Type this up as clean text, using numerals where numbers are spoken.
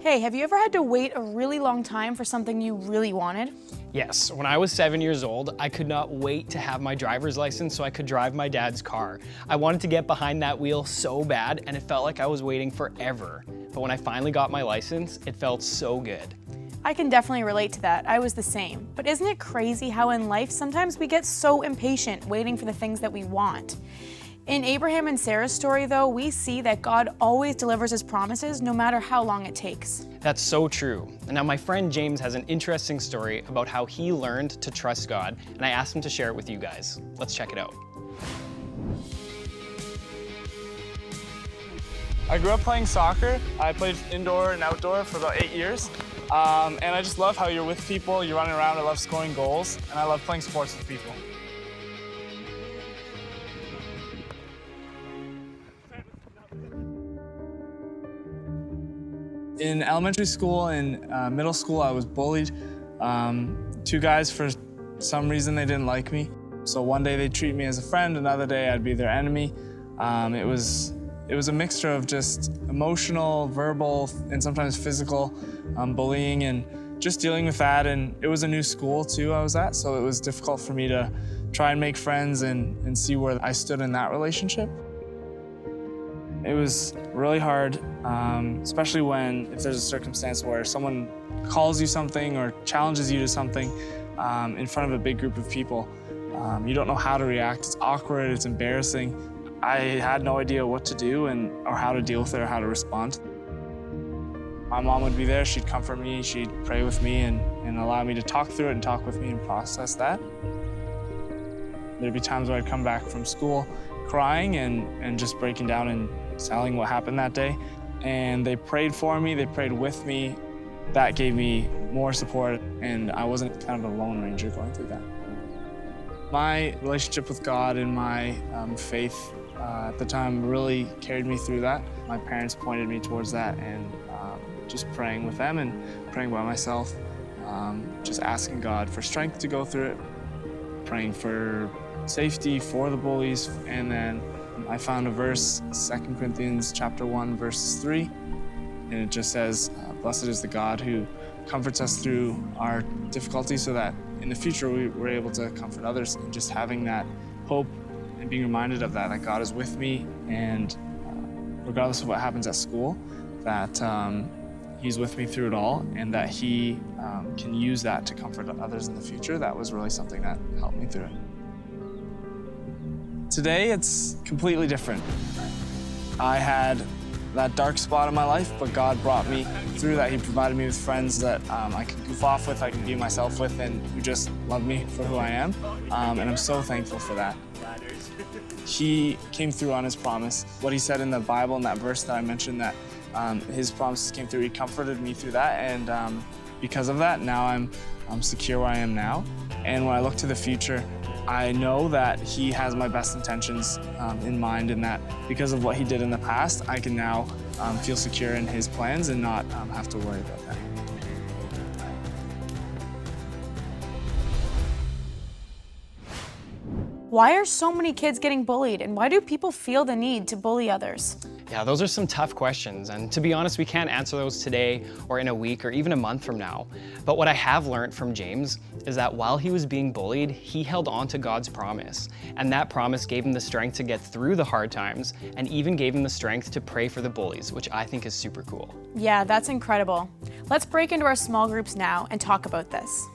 Hey, have you ever had to wait a really long time for something you really wanted? Yes, when I was 7 years old, I could not wait to have my driver's license so I could drive my dad's car. I wanted to get behind that wheel so bad, and it felt like I was waiting forever. But when I finally got my license, it felt so good. I can definitely relate to that. I was the same. But isn't it crazy how in life sometimes we get so impatient waiting for the things that we want? In Abraham and Sarah's story, though, we see that God always delivers his promises no matter how long it takes. That's so true. And now my friend James has an interesting story about how he learned to trust God, and I asked him to share it with you guys. Let's check it out. I grew up playing soccer. I played indoor and outdoor for about 8 years. And I just love how you're with people, you're running around, I love scoring goals, and I love playing sports with people. In elementary school and middle school, I was bullied. Two guys, for some reason, they didn't like me. So one day they'd treat me as a friend, another day I'd be their enemy. It was a mixture of just emotional, verbal, and sometimes physical bullying, and just dealing with that. And it was a new school too I was at, so it was difficult for me to try and make friends and see where I stood in that relationship. It was really hard, especially if there's a circumstance where someone calls you something or challenges you to something in front of a big group of people. You don't know how to react. It's awkward, it's embarrassing. I had no idea what to do or how to deal with it or how to respond. My mom would be there, she'd comfort me, she'd pray with me and allow me to talk through it and talk with me and process that. There'd be times where I'd come back from school crying and just breaking down and telling what happened that day. And they prayed for me, they prayed with me. That gave me more support, and I wasn't kind of a lone ranger going through that. My relationship with God and my faith at the time really carried me through that. My parents pointed me towards that, and just praying with them and praying by myself, just asking God for strength to go through it, praying for safety for the bullies, and then I found a verse, 2 Corinthians chapter 1, verses 3, and it just says, "Blessed is the God who comforts us through our difficulties so that in the future we're able to comfort others." And just having that hope and being reminded of that God is with me, and regardless of what happens at school, that he's with me through it all, and that he can use that to comfort others in the future. That was really something that helped me through it. Today, it's completely different. I had that dark spot in my life, but God brought me through that. He provided me with friends that I could goof off with, I could be myself with, and who just love me for who I am. And I'm so thankful for that. He came through on his promise. What he said in the Bible, in that verse that I mentioned, that his promises came through. He comforted me through that, and because of that, now I'm secure where I am now. And when I look to the future, I know that he has my best intentions in mind, and that because of what he did in the past, I can now feel secure in his plans and not have to worry about that. Why are so many kids getting bullied, and why do people feel the need to bully others? Yeah, those are some tough questions, and to be honest, we can't answer those today or in a week or even a month from now. But what I have learned from James is that while he was being bullied, he held on to God's promise, and that promise gave him the strength to get through the hard times and even gave him the strength to pray for the bullies, which I think is super cool. Yeah, that's incredible. Let's break into our small groups now and talk about this.